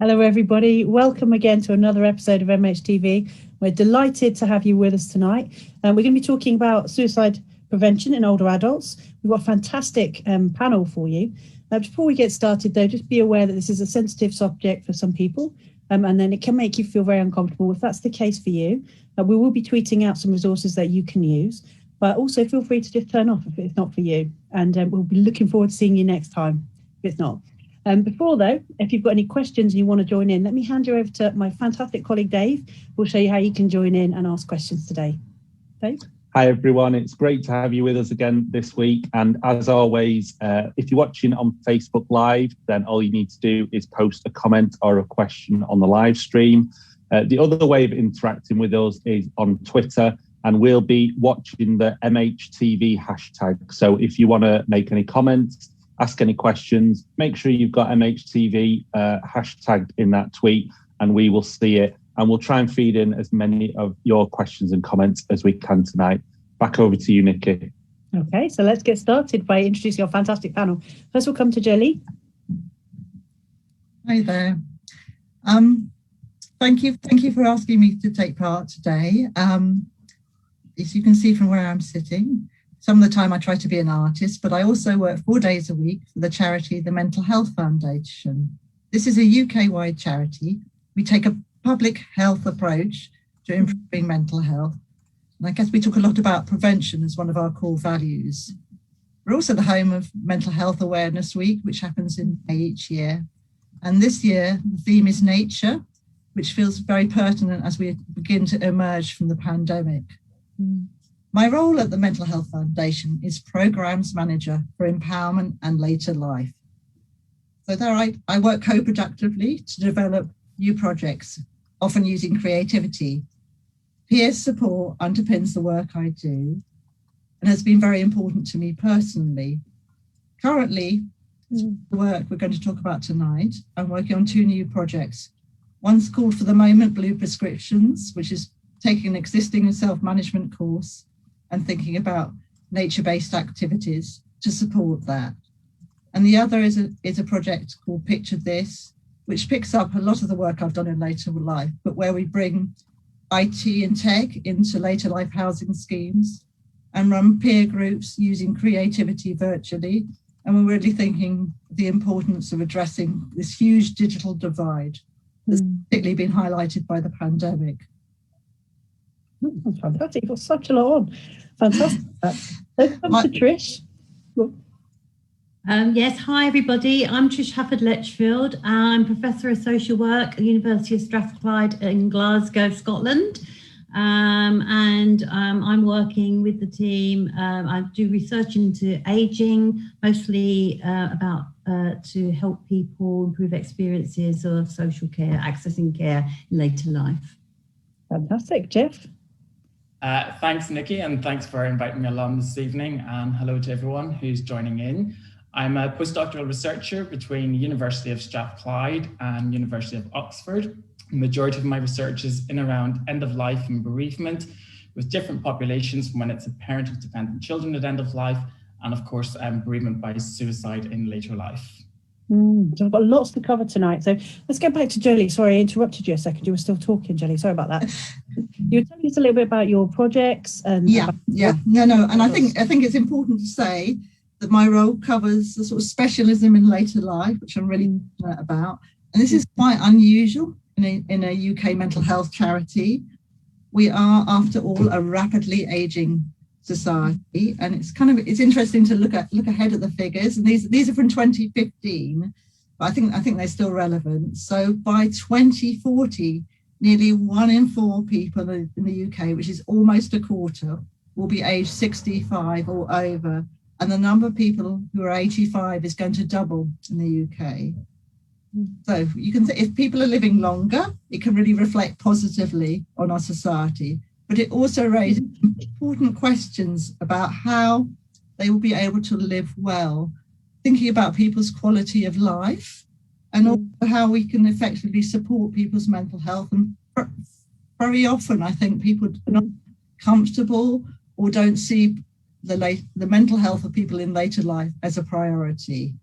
Hello, everybody. Welcome again to another episode of MHTV. We're delighted to have you with us tonight. We're going to be talking about suicide prevention in older adults. We've got a fantastic panel for you. Before we get started, though, just be aware that this is a sensitive subject for some people, and then it can make you feel very uncomfortable. If that's the case for you, we will be tweeting out some resources that you can use, but also feel free to just turn off if it's not for you. And we'll be looking forward to seeing you next time if it's not. Before, though, if you've got any questions and you want to join in, let me hand you over to my fantastic colleague, Dave. We'll show you how you can join in and ask questions today. Dave? Hi, everyone. It's great to have you with us again this week. And as always, if you're watching on Facebook Live, then all you need to do is post a comment or a question on the live stream. The other way of interacting with us is on Twitter, and we'll be watching the MHTV hashtag. So if you want to make any comments, ask any questions, make sure you've got MHTV hashtagged in that tweet, and we will see it. And we'll try and feed in as many of your questions and comments as we can tonight. Back over to you, Nicky. Okay, so let's get started by introducing our fantastic panel. First, we'll come to Jolie. Hi there. Thank you for asking me to take part today. As you can see from where I'm sitting, some of the time I try to be an artist, but I also work 4 days a week for the charity, the Mental Health Foundation. This is a UK-wide charity. We take a public health approach to improving mental health. And I guess we talk a lot about prevention as one of our core values. We're also the home of Mental Health Awareness Week, which happens in May each year. And this year, the theme is nature, which feels very pertinent as we begin to emerge from the pandemic. My role at the Mental Health Foundation is Programs Manager for Empowerment and Later Life. So there I work co-productively to develop new projects, often using creativity. Peer support underpins the work I do and has been very important to me personally. Currently, the work we're going to talk about tonight, I'm working on 2 new projects. One's called For the Moment Blue Prescriptions, which is taking an existing self-management course and thinking about nature-based activities to support that. And the other is a project called Picture This, which picks up a lot of the work I've done in later life, but where we bring IT and tech into later life housing schemes and run peer groups using creativity virtually. And we're really thinking the importance of addressing this huge digital divide that's particularly been highlighted by the pandemic. That's fantastic. You've got such a lot on. Fantastic. Let's come to Trish. Yes, hi everybody. I'm Trish Hafford-Letchfield. I'm Professor of Social Work at the University of Strathclyde in Glasgow, Scotland. I'm working with the team. I do research into ageing, mostly about to help people improve experiences of social care, accessing care in later life. Fantastic. Jeff? Thanks, Nicky, and thanks for inviting me along this evening. And hello to everyone who's joining in. I'm a postdoctoral researcher between University of Strathclyde and University of Oxford. The majority of my research is in around end of life and bereavement with different populations, from when it's a parent of dependent children at end of life, and of course, bereavement by suicide in later life. So I've got lots to cover tonight. So let's get back to Jolie. Sorry, I interrupted you a second. You were still talking, Jolie. Sorry about that. You were telling us a little bit about your projects and No. And I think it's important to say that my role covers the sort of specialism in later life, which I'm really passionate about. And this is quite unusual in a UK mental health charity. We are, after all, a rapidly aging society, and it's interesting to look ahead at the figures. And these are from 2015, but I think they're still relevant. So by 2040, nearly 1 in 4 people in the UK, which is almost a quarter, will be aged 65 or over. And the number of people who are 85 is going to double in the UK. So you can say if people are living longer, it can really reflect positively on our society. But it also raises important questions about how they will be able to live well, thinking about people's quality of life and also how we can effectively support people's mental health. And very often, I think people are not comfortable or don't see the mental health of people in later life as a priority.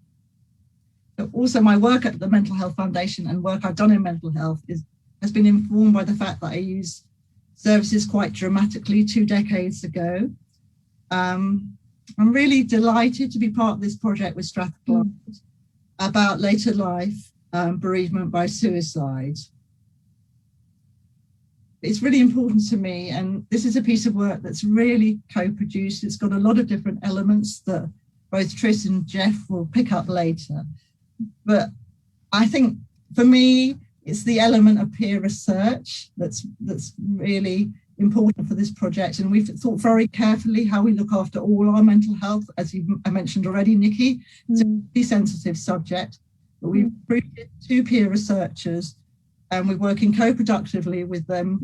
also my work at the Mental Health Foundation and work I've done in mental health has been informed by the fact that I used services quite dramatically 2 decades ago. I'm really delighted to be part of this project with Strathclyde about later life bereavement by suicide. It's really important to me, and this is a piece of work that's really co-produced. It's got a lot of different elements that both Trish and Jeff will pick up later. But I think for me, it's the element of peer research that's really important for this project. And we've thought very carefully how we look after all our mental health, as I mentioned already, Nicky. It's a really sensitive subject, but we've recruited 2 peer researchers and we're working co-productively with them.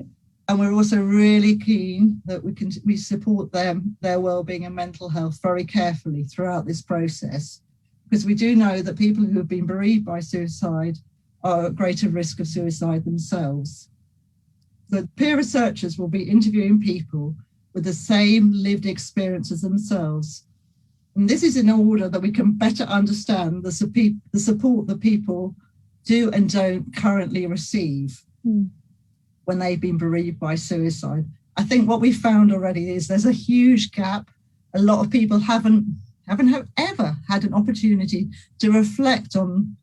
And we're also really keen that we support them, their wellbeing and mental health very carefully throughout this process, because we do know that people who have been bereaved by suicide are at greater risk of suicide themselves. The peer researchers will be interviewing people with the same lived experience as themselves. And this is in order that we can better understand the support that people do and don't currently receive when they've been bereaved by suicide. I think what we found already is there's a huge gap. A lot of people haven't ever had an opportunity to reflect on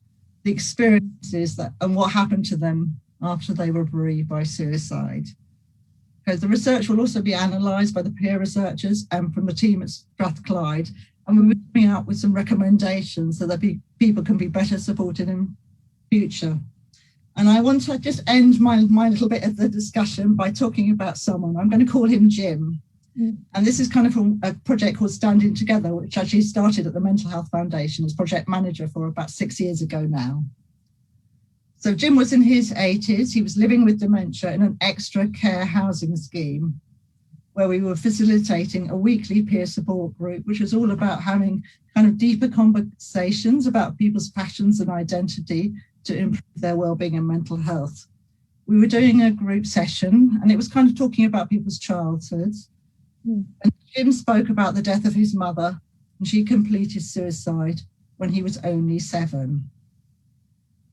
the experiences and what happened to them after they were bereaved by suicide. Because the research will also be analysed by the peer researchers and from the team at Strathclyde, and we're coming out with some recommendations so that people can be better supported in future. And I want to just end my little bit of the discussion by talking about someone. I'm going to call him Jim. And this is kind of a project called Standing Together, which actually started at the Mental Health Foundation as project manager for about 6 years ago now. So Jim was in his 80s. He was living with dementia in an extra care housing scheme where we were facilitating a weekly peer support group, which was all about having kind of deeper conversations about people's passions and identity to improve their wellbeing and mental health. We were doing a group session and it was kind of talking about people's childhoods. And Jim spoke about the death of his mother, and she completed suicide when he was only 7.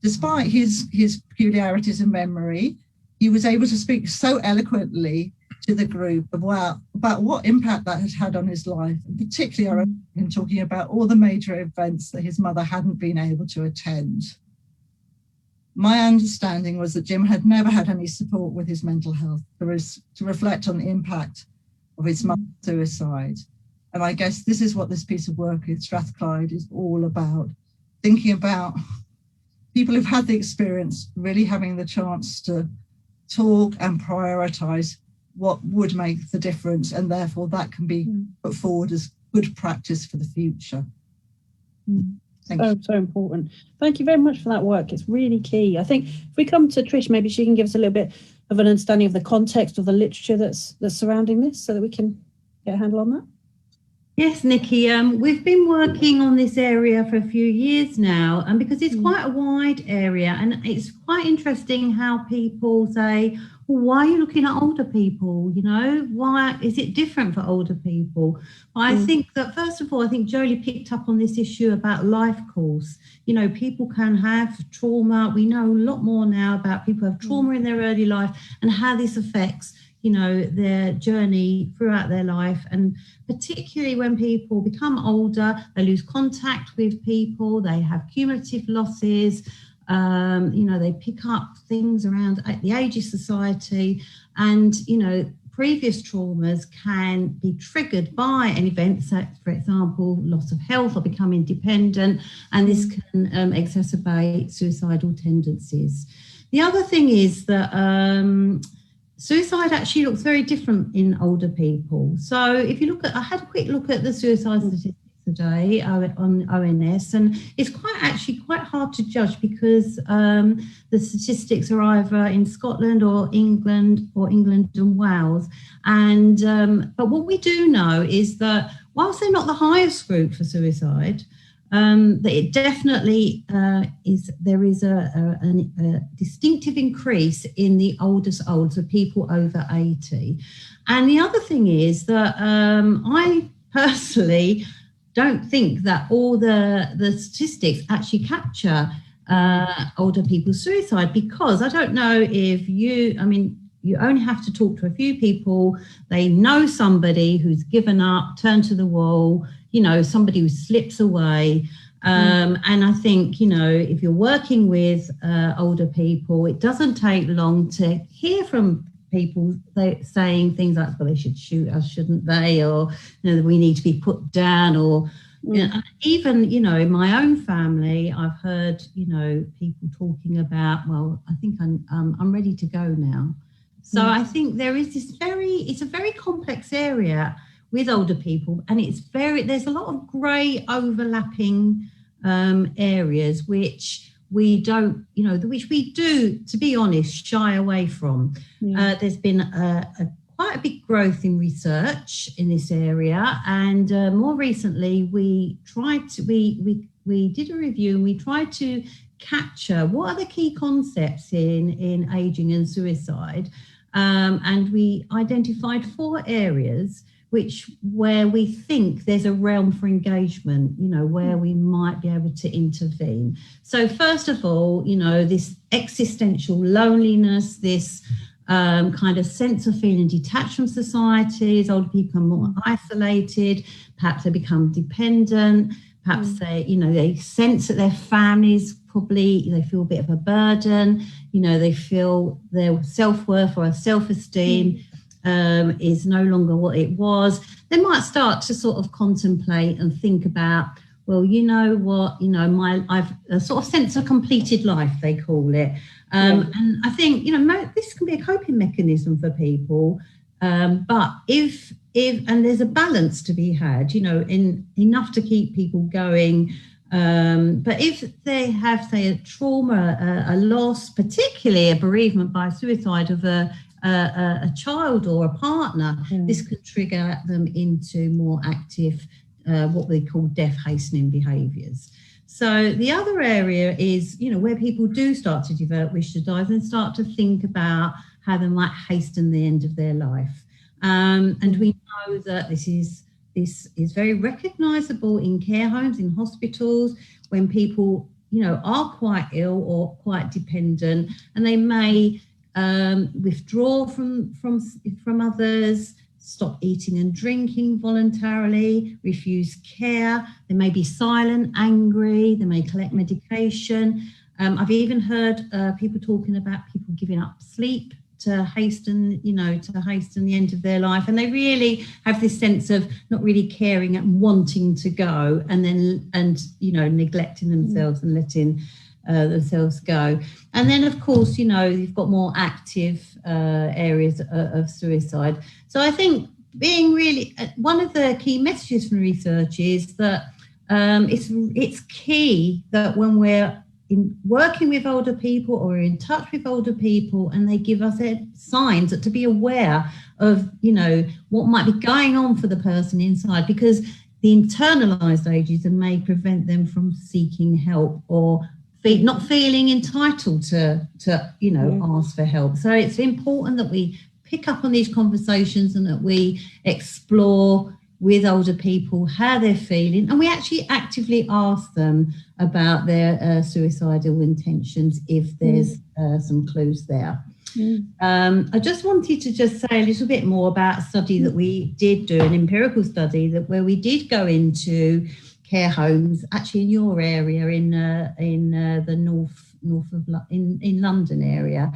Despite his peculiarities in memory, he was able to speak so eloquently to the group about what impact that had on his life, and particularly I remember him talking about all the major events that his mother hadn't been able to attend. My understanding was that Jim had never had any support with his mental health to reflect on the impact of his mother's suicide. And I guess this is what this piece of work at Strathclyde is all about, thinking about people who've had the experience, really having the chance to talk and prioritise what would make the difference, and therefore that can be put forward as good practice for the future. So important. Thank you very much for that work. It's really key. I think if we come to Trish, maybe she can give us a little bit of an understanding of the context of the literature that's surrounding this, so that we can get a handle on that. Yes, Nicky, we've been working on this area for a few years now, and because it's quite a wide area, and it's quite interesting how people say, well, why are you looking at older people? You know, why is it different for older people? Well, I think that, first of all, I think Jolie picked up on this issue about life course. You know, people can have trauma. We know a lot more now about people who have trauma in their early life and how this affects, you know, their journey throughout their life. And particularly when people become older, they lose contact with people, they have cumulative losses, you know, they pick up things around at the age of society, and, you know, previous traumas can be triggered by an event, so, for example, loss of health or becoming dependent, and this can exacerbate suicidal tendencies. The other thing is that suicide actually looks very different in older people. So if you look at, I had a quick look at the suicide statistics today on ONS, and it's quite hard to judge because the statistics are either in Scotland or England and Wales. And but what we do know is that whilst they're not the highest group for suicide, that it definitely there is a distinctive increase in the oldest olds, so people over 80. And the other thing is that I personally don't think that all the statistics actually capture older people's suicide, because I don't know if you only have to talk to a few people. They know somebody who's given up, turned to the wall, somebody who slips away. And I think, if you're working with older people, it doesn't take long to hear from people saying things like, well, they should shoot us, shouldn't they? Or, we need to be put down. Or even, in my own family, I've heard, people talking about, well, I think I'm ready to go now. So I think there is it's a very complex area with older people, and there's a lot of grey overlapping areas which we don't, which we do, to be honest, shy away from. There's been quite a big growth in research in this area, and more recently we did a review and we tried to capture what are the key concepts in ageing and suicide, and we identified 4 areas where we think there's a realm for engagement, where we might be able to intervene. So first of all, this existential loneliness, this kind of sense of feeling detached from society. As older people become more isolated, perhaps they become dependent, perhaps they sense that their families they feel a bit of a burden, they feel their self-worth or self-esteem is no longer what it was. They might start to sort of contemplate and think about, well, I've a sort of sense of completed life, they call it. And I think, this can be a coping mechanism for people. But if there's a balance to be had, in enough to keep people going. But if they have, say, a trauma, a loss, particularly a bereavement by suicide of a child or a partner, this could trigger them into more active, what we call death hastening behaviours. So the other area is, where people do start to develop wish to die and start to think about how they might hasten the end of their life. And we know that this is very recognisable in care homes, in hospitals, when people, are quite ill or quite dependent, and they may withdraw from others, stop eating and drinking voluntarily, refuse care. They may be silent, angry, they may collect medication. I've even heard people talking about people giving up sleep to hasten the end of their life. And they really have this sense of not really caring and wanting to go, and neglecting themselves and letting themselves go. And then, of course, you've got more active areas of suicide. So I think being really one of the key messages from research is that it's key that when we're working with older people or in touch with older people and they give us signs, to be aware of what might be going on for the person inside, because the internalized ageism may prevent them from seeking help or not feeling entitled to ask for help. So it's important that we pick up on these conversations and that we explore with older people how they're feeling, and we actually actively ask them about their suicidal intentions if there's some clues there. I just wanted to say a little bit more about a study that we did do, an empirical study where we did go into care homes, actually in your area, in the north of in London area,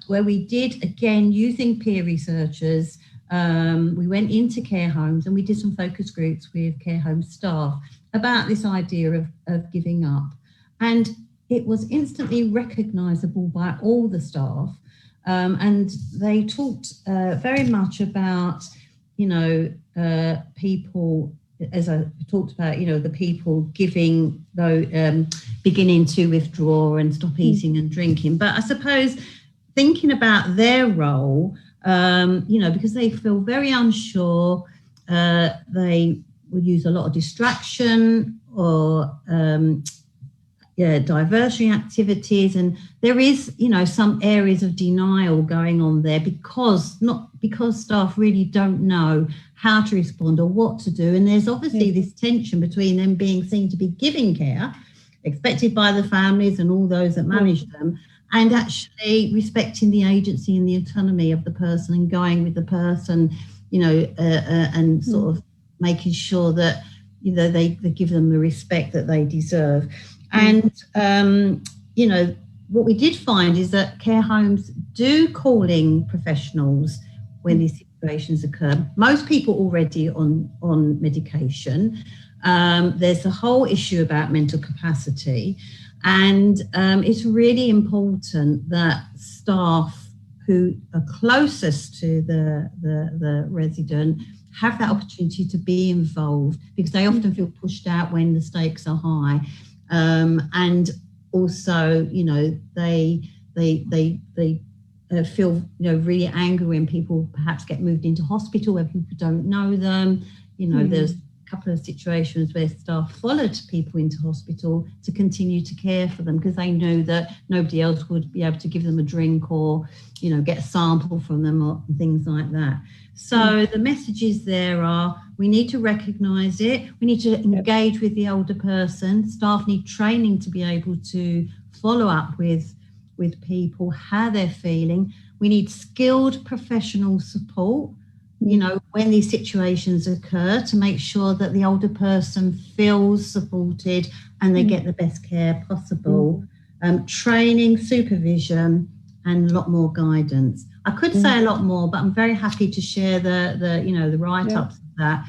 where we did, again, using peer researchers. We went into care homes and we did some focus groups with care home staff about this idea of giving up. And it was instantly recognisable by all the staff. And they talked very much about, people, as I talked about, the people giving, beginning to withdraw and stop eating and drinking. But I suppose thinking about their role, because they feel very unsure, they will use a lot of distraction or, diversionary activities, and there is, some areas of denial going on there because staff really don't know how to respond or what to do. And there's obviously this tension between them being seen to be giving care, expected by the families and all those that manage them, and actually respecting the agency and the autonomy of the person and going with the person, and sort of making sure that, they give them the respect that they deserve. And, what we did find is that care homes do calling professionals when these situations occur. Most people already on medication. There's the whole issue about mental capacity. And it's really important that staff who are closest to the resident have that opportunity to be involved, because they often feel pushed out when the stakes are high. And also, they feel, really angry when people perhaps get moved into hospital where people don't know them. There's a couple of situations where staff followed people into hospital to continue to care for them because they knew that nobody else would be able to give them a drink or, get a sample from them or things like that. So the messages there are, we need to recognise it. We need to engage with the older person. Staff need training to be able to follow up with people, how they're feeling. We need skilled professional support, when these situations occur, to make sure that the older person feels supported and they get the best care possible. Training, supervision, and a lot more guidance. I could say a lot more, but I'm very happy to share the write-ups of that.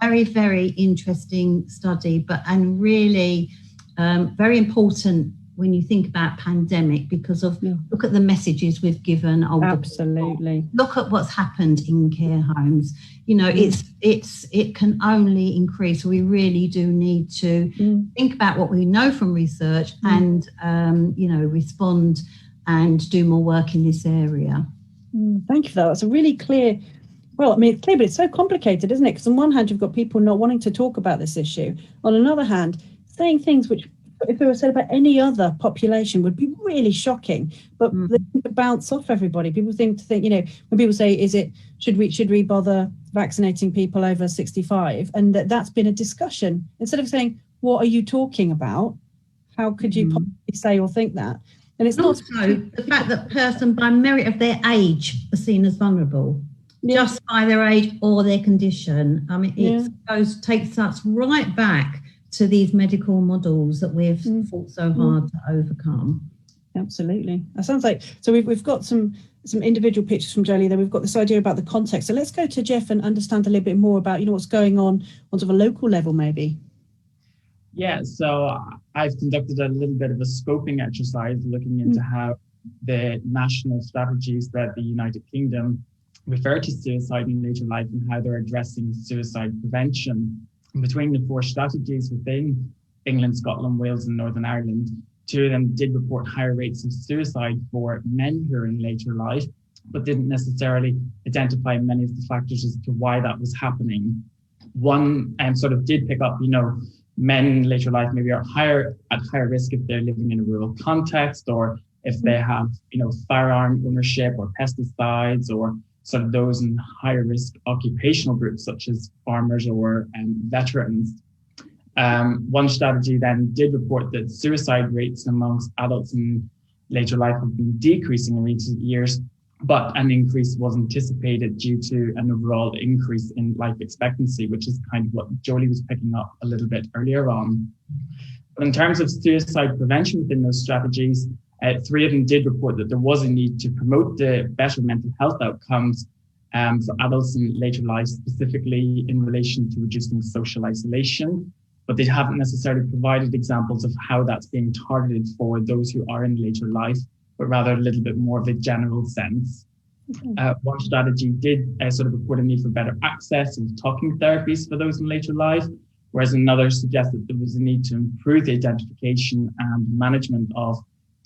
Very, very interesting study, and really very important when you think about pandemic, because of look at the messages we've given older Absolutely people. Look at what's happened in care homes. It can only increase. We really do need to think about what we know from research and respond and do more work in this area. Thank you for that. That's a really clear. Well, I mean, it's clear, but it's so complicated, isn't it? Because on one hand, you've got people not wanting to talk about this issue. On another hand, saying things which, if they were said about any other population, would be really shocking. But they seem to bounce off everybody. People seem to think, when people say, should we bother vaccinating people over 65? And that's been a discussion. Instead of saying, what are you talking about? How could you possibly say or think that? And it's also not the fact that person by merit of their age are seen as vulnerable. Just by their age or their condition. I mean, it takes us right back to these medical models that we've fought so hard to overcome. Absolutely. That sounds like, so we've got some individual pictures from Jolie, then we've got this idea about the context. So let's go to Jeff and understand a little bit more about, what's going on sort of a local level maybe. Yeah, so I've conducted a little bit of a scoping exercise looking into how the national strategies that the United Kingdom refer to suicide in later life and how they're addressing suicide prevention. And between the 4 strategies within England, Scotland, Wales and Northern Ireland, 2 of them did report higher rates of suicide for men who are in later life, but didn't necessarily identify many of the factors as to why that was happening. One sort of did pick up, men in later life maybe are at higher risk if they're living in a rural context, or if they have, firearm ownership or pesticides, or sort of those in higher risk occupational groups such as farmers or veterans. One strategy then did report that suicide rates amongst adults in later life have been decreasing in recent years, but an increase was anticipated due to an overall increase in life expectancy, which is kind of what Jolie was picking up a little bit earlier on. But in terms of suicide prevention within those strategies, 3 of them did report that there was a need to promote the better mental health outcomes for adults in later life, specifically in relation to reducing social isolation. But they haven't necessarily provided examples of how that's being targeted for those who are in later life, but rather a little bit more of a general sense. One strategy did sort of report a need for better access and talking therapies for those in later life, whereas another suggested there was a need to improve the identification and management of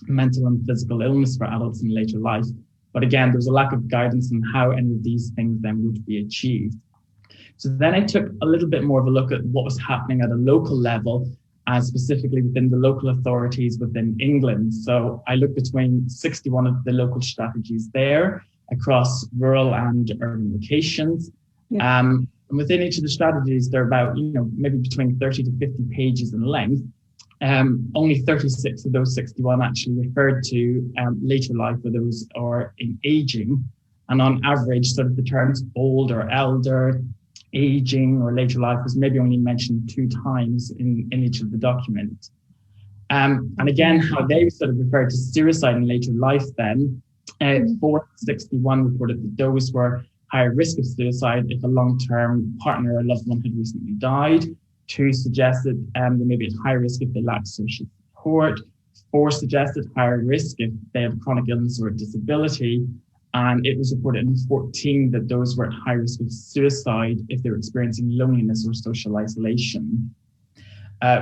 mental and physical illness for adults in later life. But again, there was a lack of guidance on how any of these things then would be achieved. So then I took a little bit more of a look at what was happening at a local level and specifically within the local authorities within England. So I looked between 61 of the local strategies there across rural and urban locations. Yeah. And within each of the strategies, they're about, maybe between 30 to 50 pages in length. Only 36 of those 61 actually referred to later life or in aging. And on average, sort of the terms old or elder, aging or later life was maybe only mentioned 2 times in each of the documents. And again, how they sort of referred to suicide in later life then, 461 reported that those were higher risk of suicide if a long-term partner or loved one had recently died. 2 suggested they may be at high risk if they lack social support. 4 suggested higher risk if they have chronic illness or a disability. And it was reported in 14 that those were at high risk of suicide if they were experiencing loneliness or social isolation.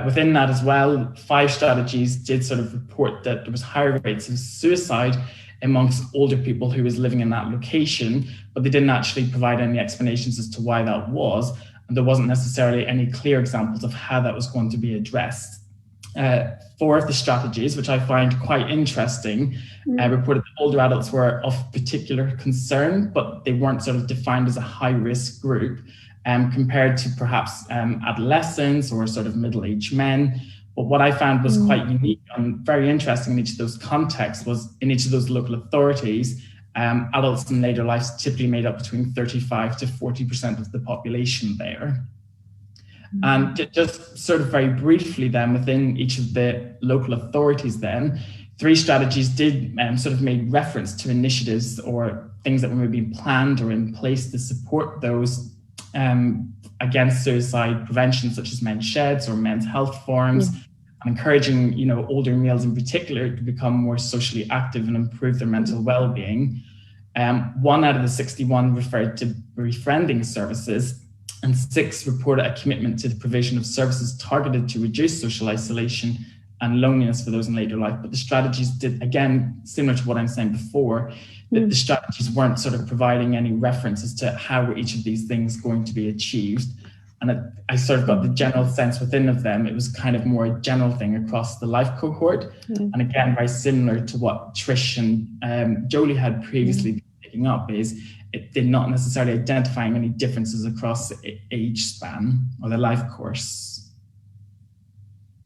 Within that as well, 5 strategies did sort of report that there was higher rates of suicide amongst older people who was living in that location, but they didn't actually provide any explanations as to why that was. And there wasn't necessarily any clear examples of how that was going to be addressed. 4 of the strategies, which I find quite interesting, reported that older adults were of particular concern, but they weren't sort of defined as a high-risk group compared to perhaps adolescents or sort of middle-aged men. But what I found was quite unique and very interesting in each of those contexts was in each of those local authorities, adults in later lives typically made up between 35 to 40% of the population there. And just sort of very briefly then, within each of the local authorities then, 3 strategies did sort of make reference to initiatives or things that were maybe planned or in place to support those against suicide prevention, such as men's sheds or men's health forums, and encouraging, older males in particular to become more socially active and improve their mental well-being. 1 out of the 61 referred to befriending services, and 6 reported a commitment to the provision of services targeted to reduce social isolation and loneliness for those in later life. But the strategies did, again, similar to what I'm saying before, that the strategies weren't sort of providing any references to how were each of these things going to be achieved. And I sort of got the general sense within of them, it was kind of more a general thing across the life cohort. And again, very similar to what Trish and Jolie had previously been picking up is, it did not necessarily identifying any differences across the age span or the life course.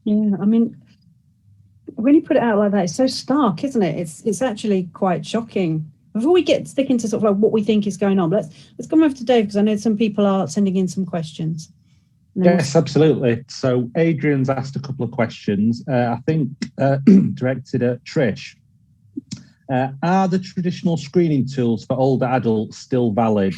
Yeah, I mean, when you put it out like that, it's so stark, isn't it? It's actually quite shocking. Before we stick into sort of like what we think is going on, let's come over to Dave, because I know some people are sending in some questions. Yes, absolutely. So Adrian's asked a couple of questions, I think directed at Trish. Are the traditional screening tools for older adults still valid?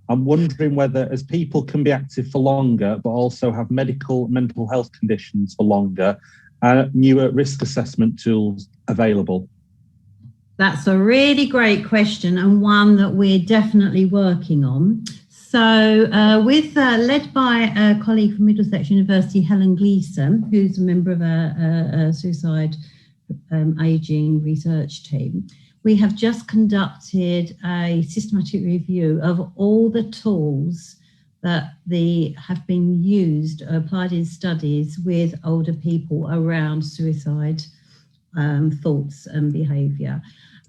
I'm wondering whether, as people can be active for longer, but also have mental health conditions for longer, are newer risk assessment tools available? That's a really great question, and one that we're definitely working on. So led by a colleague from Middlesex University, Helen Gleeson, who's a member of a suicide aging research team, we have just conducted a systematic review of all the tools that have been used, applied in studies with older people around suicide thoughts and behaviour.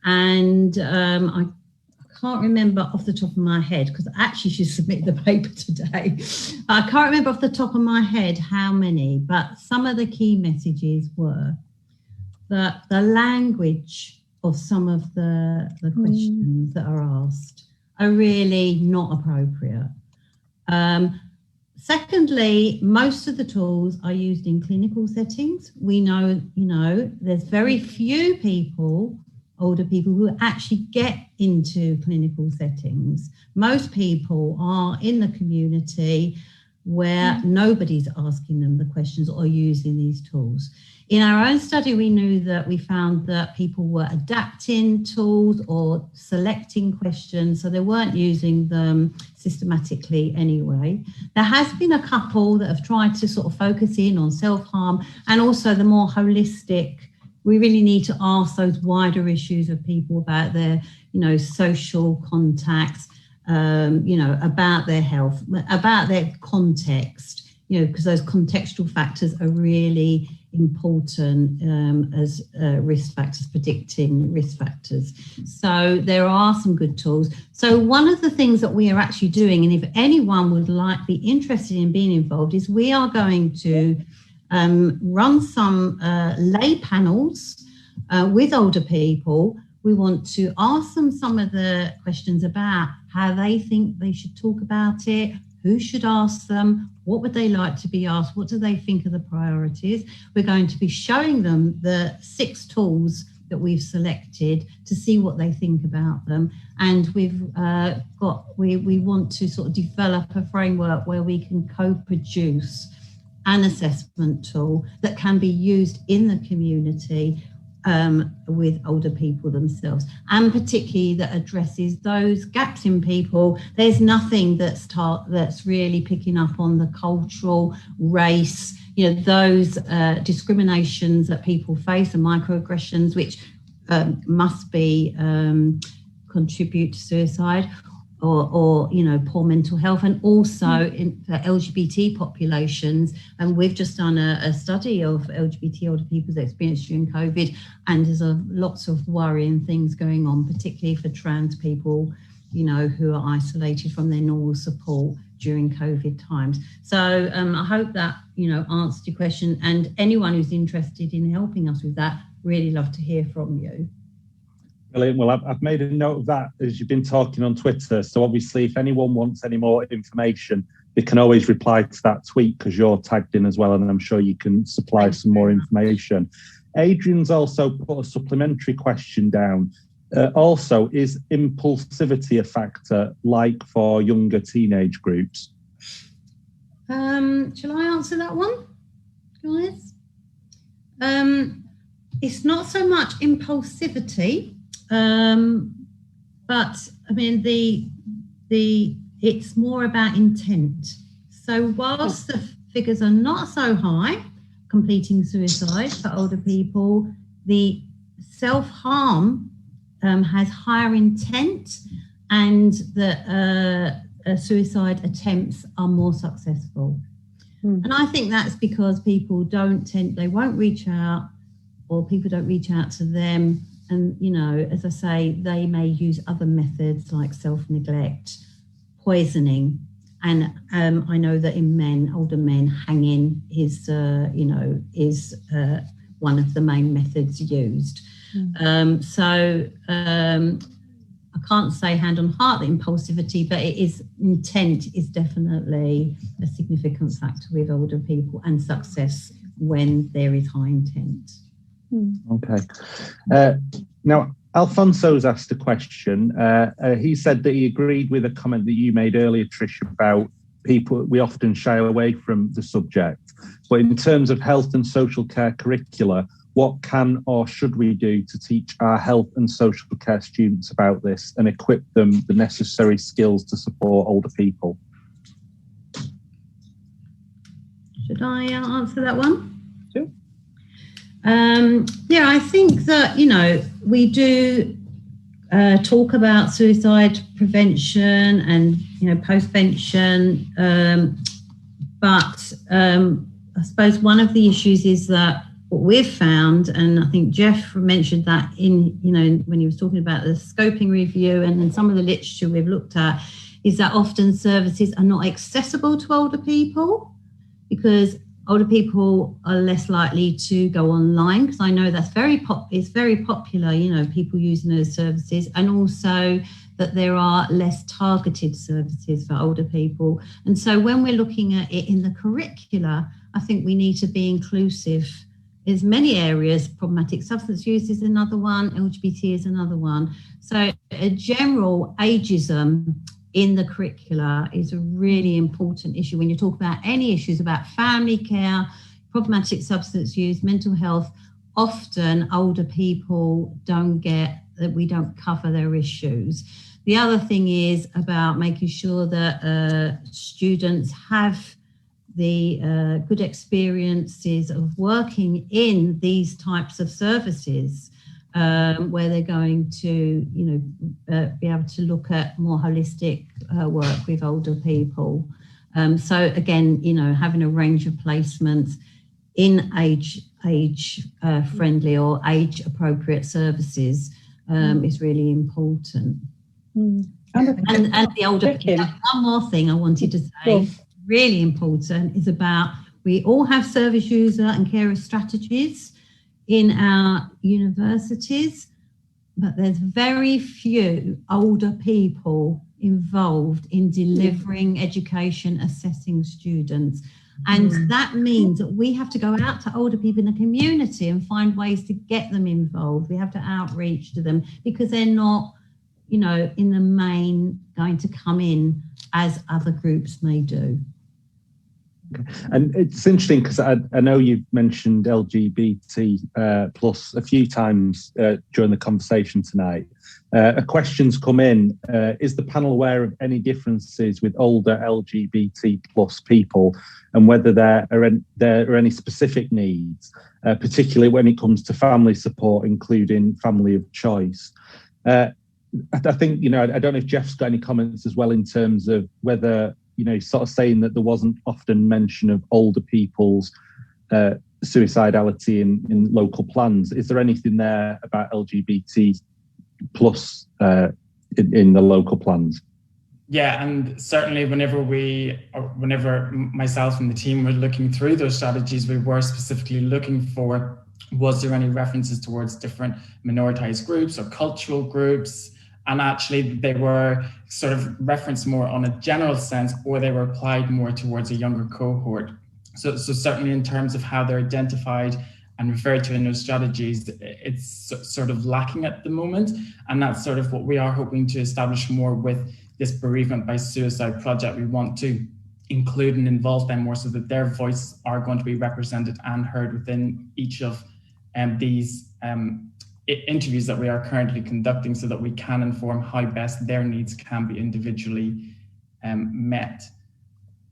And I can't remember off the top of my head, because I actually should submit the paper today. I can't remember off the top of my head how many, but some of the key messages were that the language of some of the questions that are asked are really not appropriate. Secondly, most of the tools are used in clinical settings. We know, there's very few people, older people, who actually get into clinical settings. Most people are in the community where nobody's asking them the questions or using these tools. In our own study, we found that people were adapting tools or selecting questions, so they weren't using them systematically anyway. There has been a couple that have tried to sort of focus in on self-harm and also the more holistic. We really need to ask those wider issues of people about their, social contacts, about their health, about their context because those contextual factors are really important as risk factors, predicting risk factors. So there are some good tools. So one of the things that we are actually doing, and if anyone would be interested in being involved, is we are going to run some lay panels with older people. We want to ask them some of the questions about how they think they should talk about it, who should ask them, what would they like to be asked, what do they think are the priorities. We're going to be showing them the 6 tools that we've selected to see what they think about them. And we want to sort of develop a framework where we can co-produce an assessment tool that can be used in the community with older people themselves, and particularly that addresses those gaps in people. There's nothing that's really picking up on the cultural, race, those discriminations that people face and microaggressions, which must be contribute to suicide or poor mental health, and also in the LGBT populations. And we've just done a study of LGBT older people's experience during COVID, and there's lots of worrying things going on, particularly for trans people, who are isolated from their normal support during COVID times. So I hope that, answered your question, and anyone who's interested in helping us with that, really love to hear from you. Brilliant. Well, I've made a note of that as you've been talking on Twitter. So obviously, if anyone wants any more information, they can always reply to that tweet because you're tagged in as well, and I'm sure you can supply some more information. Adrian's also put a supplementary question down. Also, is impulsivity a factor like for younger teenage groups? Shall I answer that one, guys? It's not so much impulsivity. But I mean, it's more about intent. So whilst the figures are not so high, completing suicide for older people, the self-harm has higher intent, and the suicide attempts are more successful. And I think that's because people they won't reach out, or people don't reach out to them. And, as I say, they may use other methods like self-neglect, poisoning. And I know that in older men, hanging is one of the main methods used. So I can't say hand on heart that impulsivity, but intent is definitely a significant factor with older people, and success when there is high intent. Okay. Now, Alfonso's asked a question. He said that he agreed with a comment that you made earlier, Trish, about we often shy away from the subject. But in terms of health and social care curricula, what can or should we do to teach our health and social care students about this and equip them the necessary skills to support older people? Should I answer that one? Sure. I think that, we do talk about suicide prevention and, postvention. But I suppose one of the issues is that what we've found, and I think Jeff mentioned that when he was talking about the scoping review and then some of the literature we've looked at, is that often services are not accessible to older people because older people are less likely to go online, because I know that's it's very popular, people using those services, and also that there are less targeted services for older people. And so when we're looking at it in the curricula, I think we need to be inclusive. There's many areas. Problematic substance use is another one, LGBT is another one. So a general ageism in the curricula is a really important issue when you talk about any issues about family care, problematic substance use, mental health. Often older people we don't cover their issues. The other thing is about making sure that students have the good experiences of working in these types of services, where they're going to, be able to look at more holistic work with older people. So again, having a range of placements in age friendly or age appropriate services is really important. And the older people. One more thing I wanted to say, really important, is about we all have service user and carer strategies in our universities, but there's very few older people involved in delivering education, assessing students. And that means that we have to go out to older people in the community and find ways to get them involved. We have to outreach to them because they're not, in the main going to come in as other groups may do. And it's interesting because I know you've mentioned LGBT plus a few times during the conversation tonight. A question's come in, is the panel aware of any differences with older LGBT plus people and whether there are any specific needs, particularly when it comes to family support, including family of choice? I think, I don't know if Jeff's got any comments as well in terms of whether, sort of saying that there wasn't often mention of older people's suicidality in local plans. Is there anything there about LGBT plus in the local plans? Yeah, and certainly whenever myself and the team were looking through those strategies, we were specifically looking for, was there any references towards different minoritized groups or cultural groups? And actually they were sort of referenced more on a general sense, or they were applied more towards a younger cohort. So certainly in terms of how they're identified and referred to in those strategies, it's sort of lacking at the moment. And that's sort of what we are hoping to establish more with this Bereavement by Suicide project. We want to include and involve them more so that their voices are going to be represented and heard within each of these interviews that we are currently conducting, so that we can inform how best their needs can be individually met.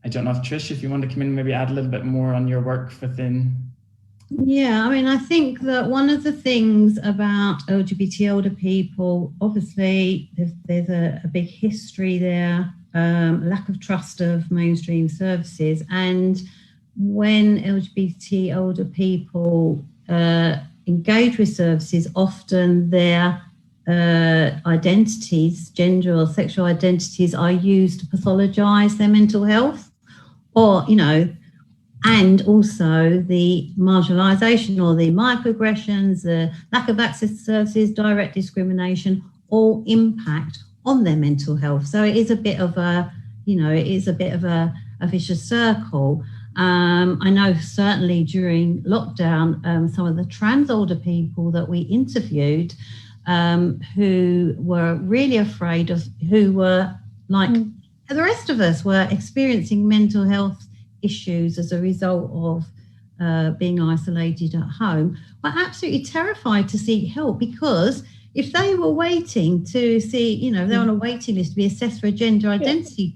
I don't know if Trish, if you want to come in and maybe add a little bit more on your work within. Yeah, I think that one of the things about LGBT older people, obviously there's a big history there, lack of trust of mainstream services. And when LGBT older people engage with services, often their identities, gender or sexual identities, are used to pathologise their mental health, or, and also the marginalisation or the microaggressions, the lack of access to services, direct discrimination, all impact on their mental health. So it is a bit of a, a vicious circle. I know certainly during lockdown, some of the trans older people that we interviewed who were really afraid of, who were like the rest of us, were experiencing mental health issues as a result of being isolated at home, were absolutely terrified to seek help, because if they were waiting to see, they're on a waiting list to be assessed for a gender identity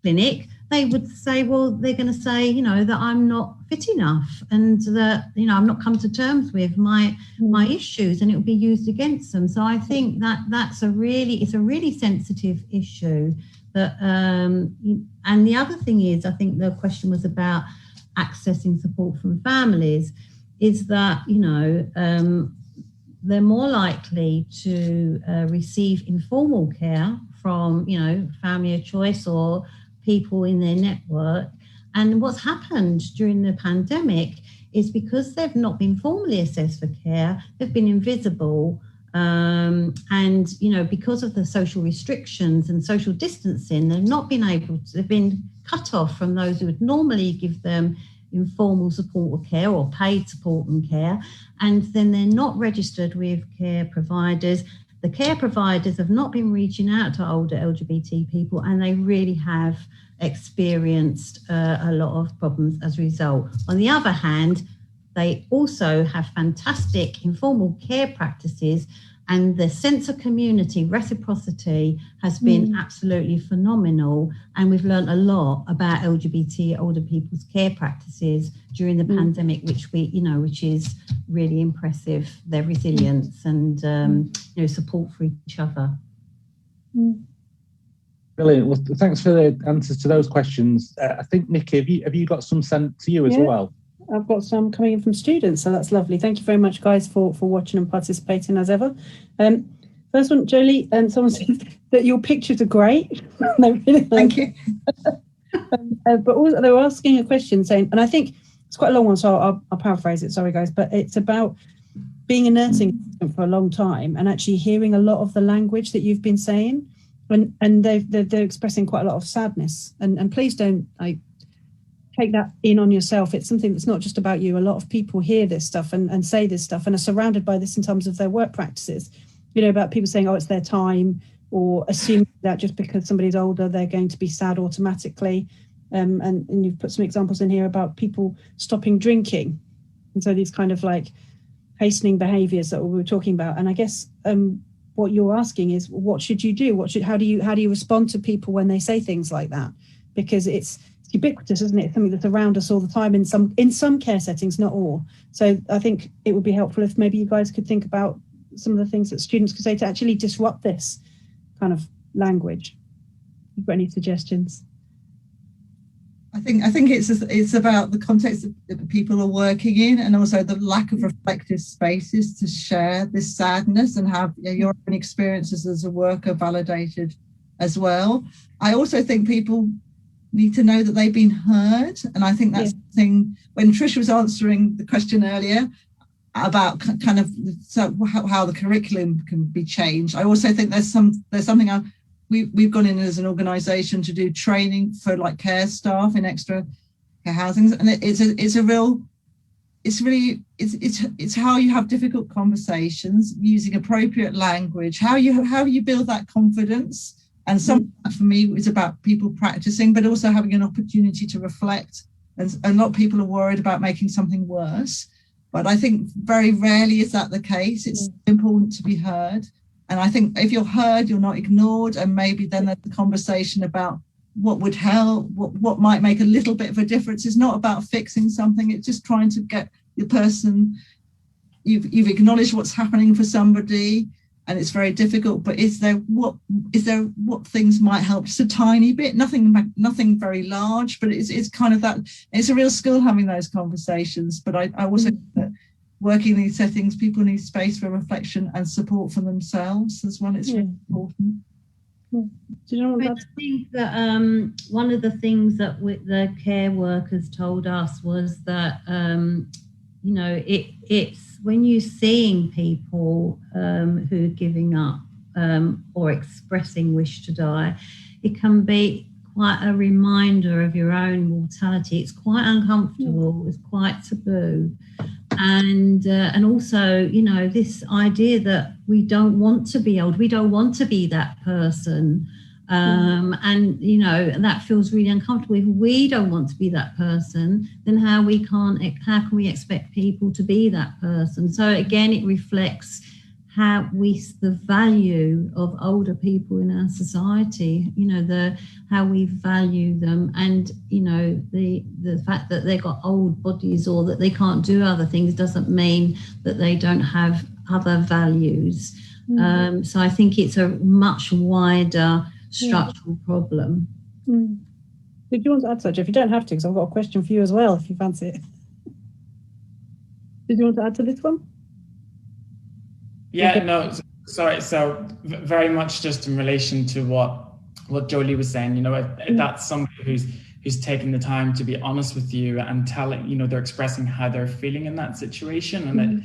clinic, they would say, well, they're going to say, that I'm not fit enough, and that, I'm not come to terms with my issues, and it will be used against them. So I think that it's a really sensitive issue. That and the other thing is, I think the question was about accessing support from families, is that, they're more likely to receive informal care from, family of choice or people in their network. And what's happened during the pandemic is, because they've not been formally assessed for care, they've been invisible. And, because of the social restrictions and social distancing, they've been cut off from those who would normally give them informal support or care, or paid support and care. And then they're not registered with care providers. The care providers have not been reaching out to older LGBT people, and they really have experienced a lot of problems as a result. On the other hand, they also have fantastic informal care practices, and the sense of community, reciprocity, has been absolutely phenomenal. And we've learned a lot about LGBT older people's care practices during the pandemic, which is really impressive, their resilience and support for each other. Brilliant. Well, thanks for the answers to those questions. I think, Nicky, have you got some sent to you as well? I've got some coming in from students, so that's lovely. Thank you very much, guys, for watching and participating as ever. First one, Jolie, someone said that your pictures are great. Thank you. But also they were asking a question saying, and I think it's quite a long one, so I'll paraphrase it. Sorry, guys, but it's about being a nursing assistant for a long time and actually hearing a lot of the language that you've been saying, and they're expressing quite a lot of sadness. And please don't take that in on yourself. It's something that's not just about you. A lot of people hear this stuff and say this stuff and are surrounded by this in terms of their work practices. About people saying, oh, it's their time, or assuming that just because somebody's older, they're going to be sad automatically. And you've put some examples in here about people stopping drinking. And so these kind of like hastening behaviours that we were talking about. And I guess what you're asking is, what should you do? How do you respond to people when they say things like that? Because it's ubiquitous, isn't it? It's something that's around us all the time in some care settings, not all. So I think it would be helpful if maybe you guys could think about some of the things that students could say to actually disrupt this kind of language. If you've got any suggestions? I think it's about the context that people are working in, and also the lack of reflective spaces to share this sadness and have your own experiences as a worker validated as well. I also think people need to know that they've been heard, and I think that's the thing. When Trish was answering the question earlier about kind of how the curriculum can be changed, I also think there's something we've gone in as an organisation to do training for like care staff in extra care housings, and it's how you have difficult conversations using appropriate language, how you build that confidence. And some for me is about people practicing, but also having an opportunity to reflect. And a lot of people are worried about making something worse, but I think very rarely is that the case. It's important to be heard. And I think if you're heard, you're not ignored, and maybe then there's a conversation about what would help, what might make a little bit of a difference. It's not about fixing something, it's just trying to get the person, you've acknowledged what's happening for somebody, and it's very difficult, but is there what things might help? Just a tiny bit, nothing very large, but it's kind of that, it's a real skill having those conversations. But I also think that working in these settings, people need space for reflection and support for themselves as well. It's really important. I think that one of the things that the care workers told us was that, it's when you're seeing people who are giving up or expressing wish to die, it can be quite a reminder of your own mortality. It's quite uncomfortable, it's quite taboo. And also, this idea that we don't want to be old, we don't want to be that person. And that feels really uncomfortable. If we don't want to be that person, then how can we expect people to be that person? So again, it reflects the value of older people in our society, how we value them, and the fact that they've got old bodies or that they can't do other things doesn't mean that they don't have other values. So I think it's a much wider structural problem. Did you want to add such? If you don't have to, because I've got a question for you as well, if you fancy it. Did you want to add to this one? Yeah, no, sorry. So very much just in relation to what Jolie was saying, that's somebody who's taken the time to be honest with you and telling, they're expressing how they're feeling in that situation, and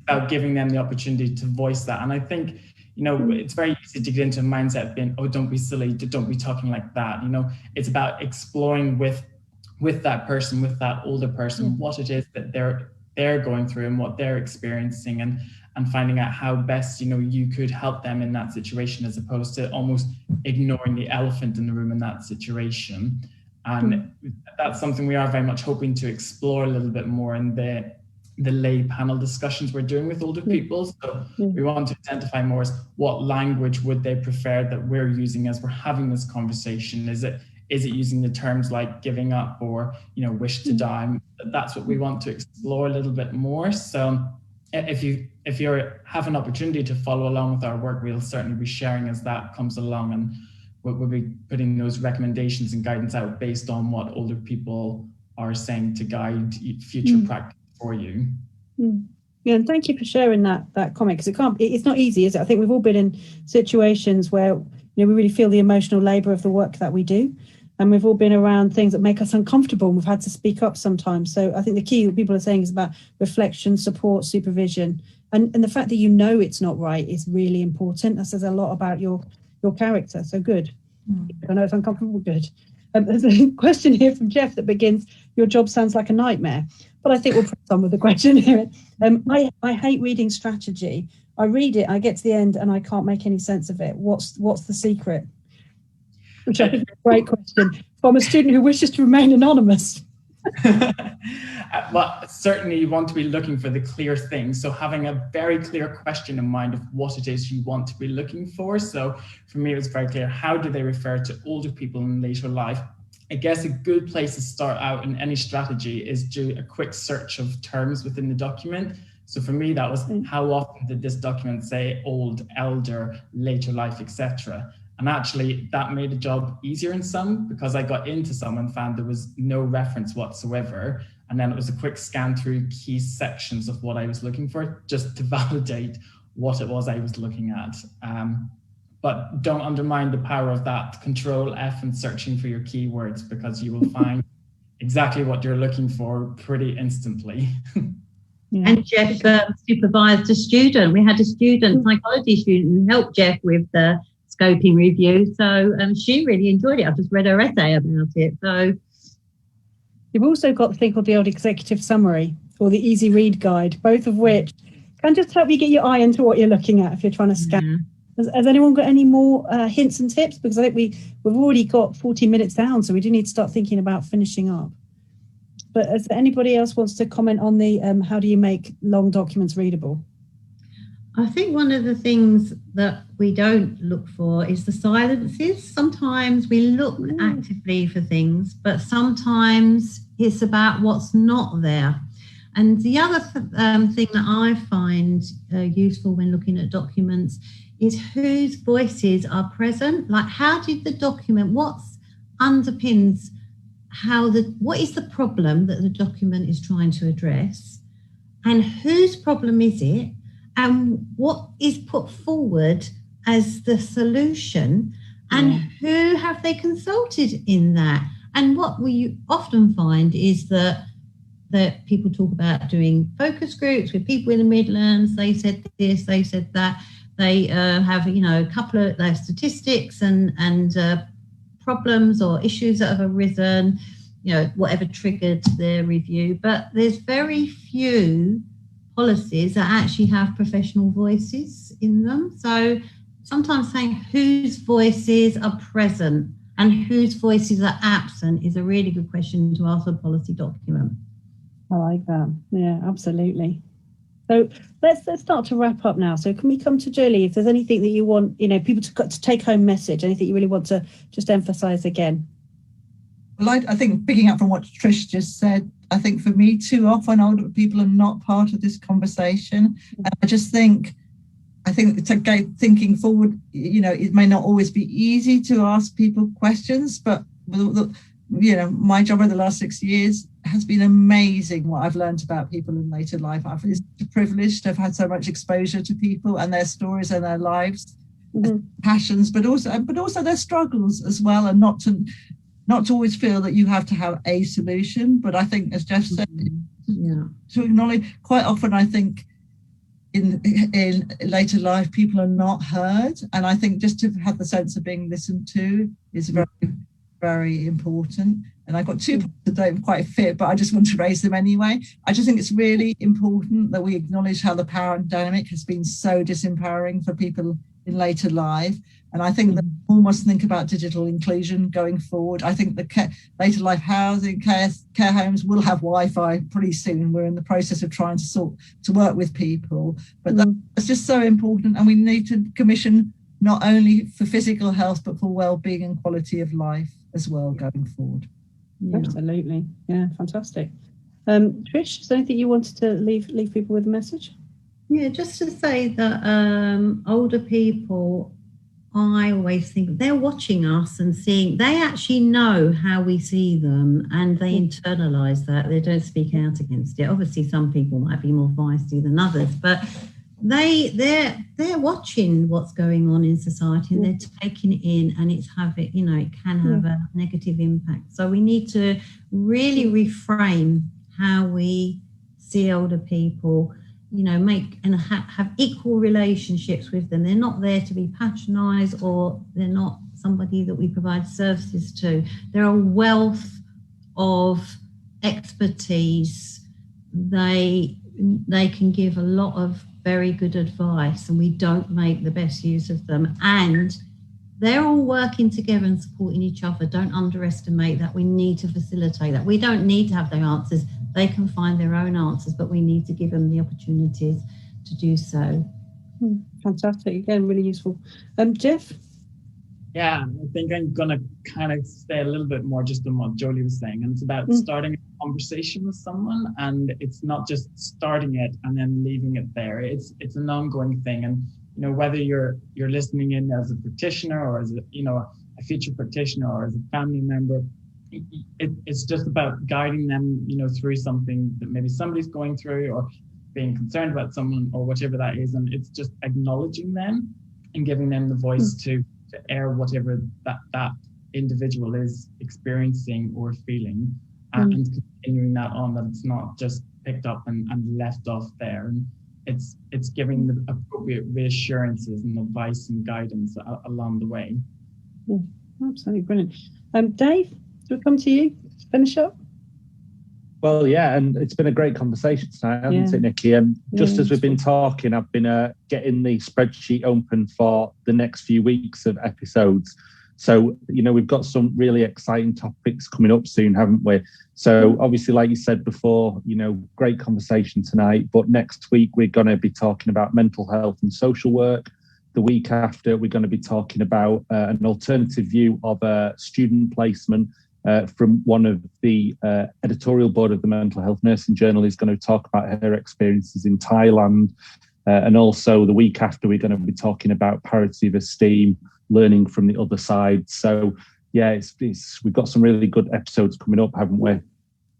about giving them the opportunity to voice that. And I think, it's very easy to get into a mindset of being, oh, don't be silly, don't be talking like that. It's about exploring with that person, with that older person, what it is that they're going through and what they're experiencing, and finding out how best, you could help them in that situation, as opposed to almost ignoring the elephant in the room in that situation. And that's something we are very much hoping to explore a little bit more in the lay panel discussions we're doing with older people. So we want to identify more as what language would they prefer that we're using as we're having this conversation. Is it using the terms like giving up or, wish to die? That's what we want to explore a little bit more. So if you have an opportunity to follow along with our work, we'll certainly be sharing as that comes along, and we'll be putting those recommendations and guidance out based on what older people are saying to guide future practice for you. Yeah, and thank you for sharing that comment, because it's not easy, is it? I think we've all been in situations where we really feel the emotional labour of the work that we do, and we've all been around things that make us uncomfortable, and we've had to speak up sometimes. So I think the key, what people are saying, is about reflection, support, supervision, and the fact that it's not right is really important. That says a lot about your character. So good. I know it's uncomfortable. Good. There's a question here from Jeff that begins, "Your job sounds like a nightmare." But I think we'll press on with the question here. I hate reading strategy. I read it, I get to the end, and I can't make any sense of it. What's the secret? Which I think is a great question from a student who wishes to remain anonymous. Well, certainly you want to be looking for the clear thing. So having a very clear question in mind of what it is you want to be looking for. So for me, it was very clear. How do they refer to older people in later life? I guess a good place to start out in any strategy is do a quick search of terms within the document. So for me, that was how often did this document say old, elder, later life, etc. And actually that made the job easier in some, because I got into some and found there was no reference whatsoever. And then it was a quick scan through key sections of what I was looking for, just to validate what it was I was looking at. But don't undermine the power of that Control F and searching for your keywords, because you will find exactly what you're looking for pretty instantly. And Jeff supervised a student. We had a psychology student who helped Jeff with the scoping review. So she really enjoyed it. I've just read her essay about it. So you've also got the thing called the old executive summary or the easy read guide, both of which can just help you get your eye into what you're looking at if you're trying to scan. Has anyone got any more hints and tips? Because I think we've already got 40 minutes down, so we do need to start thinking about finishing up. But is there anybody else wants to comment on the how do you make long documents readable? I think one of the things that we don't look for is the silences. Sometimes we look actively for things, but sometimes it's about what's not there. And the other thing that I find useful when looking at documents is whose voices are present. Like, how did the document, what underpins what is the problem that the document is trying to address, and whose problem is it, and what is put forward as the solution, and who have they consulted in that? And what we often find is that people talk about doing focus groups with people in the Midlands. They said this, they said that. They have, a couple of their statistics and problems or issues that have arisen, whatever triggered their review. But there's very few policies that actually have professional voices in them. So sometimes saying whose voices are present and whose voices are absent is a really good question to ask a policy document. I like that. Yeah, absolutely. So let's start to wrap up now. So can we come to Jolie? If there's anything that you want, people to take home message, anything you really want to just emphasise again? Well, I think picking up from what Trish just said, I think for me, too often older people are not part of this conversation. And I think thinking forward, it may not always be easy to ask people questions, but my job over the last 6 years has been amazing what I've learned about people in later life. I've been privileged to have had so much exposure to people and their stories and their lives, passions, but also their struggles as well, and not to always feel that you have to have a solution. But I think, as Jeff said, to acknowledge, quite often I think in later life people are not heard, and I think just to have the sense of being listened to is very, very important. And I've got 2 points that don't quite fit, but I just want to raise them anyway. I just think it's really important that we acknowledge how the power dynamic has been so disempowering for people in later life. And I think that we almost think about digital inclusion going forward. I think the later life housing, care homes will have Wi-Fi pretty soon. We're in the process of trying to work with people. But that's just so important. And we need to commission not only for physical health, but for well-being and quality of life as well going forward. Yeah. Absolutely. Yeah, fantastic. Trish, is there anything you wanted to leave people with a message? Yeah, just to say that older people I always think they're watching us and seeing, they actually know how we see them and they internalize that. They don't speak out against it. Obviously, some people might be more feisty than others, but they're watching what's going on in society and they're taking it in, and it can have a negative impact. So we need to really reframe how we see older people, make and have equal relationships with them. They're not there to be patronised, or they're not somebody that we provide services to. They're a wealth of expertise. They can give a lot of very good advice, and we don't make the best use of them. And they're all working together and supporting each other. Don't underestimate that. We need to facilitate that. We don't need to have their answers. They can find their own answers, but we need to give them the opportunities to do so. Fantastic. Again, really useful. Jeff? Yeah, I think I'm going to kind of stay a little bit more just on what Jolie was saying. And it's about starting a conversation with someone. And it's not just starting it and then leaving it there. It's an ongoing thing. And, whether you're listening in as a practitioner or as a future practitioner or as a family member, it's just about guiding them, through something that maybe somebody's going through, or being concerned about someone, or whatever that is. And it's just acknowledging them and giving them the voice to air whatever that individual is experiencing or feeling, and continuing that on, that it's not just picked up and left off there. And it's giving the appropriate reassurances and advice and guidance along the way. Absolutely brilliant. Dave, do we come to you to finish up? Well, yeah, and it's been a great conversation tonight, hasn't it, Nicky? And just as we've been talking, I've been getting the spreadsheet open for the next few weeks of episodes. So, we've got some really exciting topics coming up soon, haven't we? So obviously, like you said before, great conversation tonight. But next week, we're going to be talking about mental health and social work. The week after, we're going to be talking about an alternative view of student placement from one of the editorial board of the Mental Health Nursing Journal. Is going to talk about her experiences in Thailand. And also the week after, we're going to be talking about parity of esteem, learning from the other side. So, yeah, we've got some really good episodes coming up, haven't we?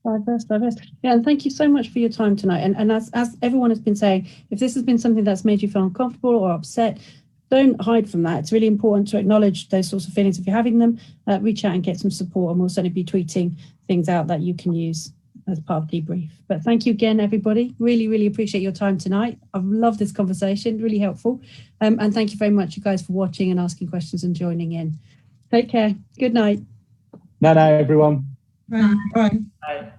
Diverse. Yeah, and thank you so much for your time tonight. And as everyone has been saying, if this has been something that's made you feel uncomfortable or upset, don't hide from that. It's really important to acknowledge those sorts of feelings. If you're having them, reach out and get some support, and we'll certainly be tweeting things out that you can use as part of the debrief. But thank you again, everybody. Really, really appreciate your time tonight. I've loved this conversation, really helpful. And thank you very much, you guys, for watching and asking questions and joining in. Take care. Good night. Night, everyone. Bye. Bye.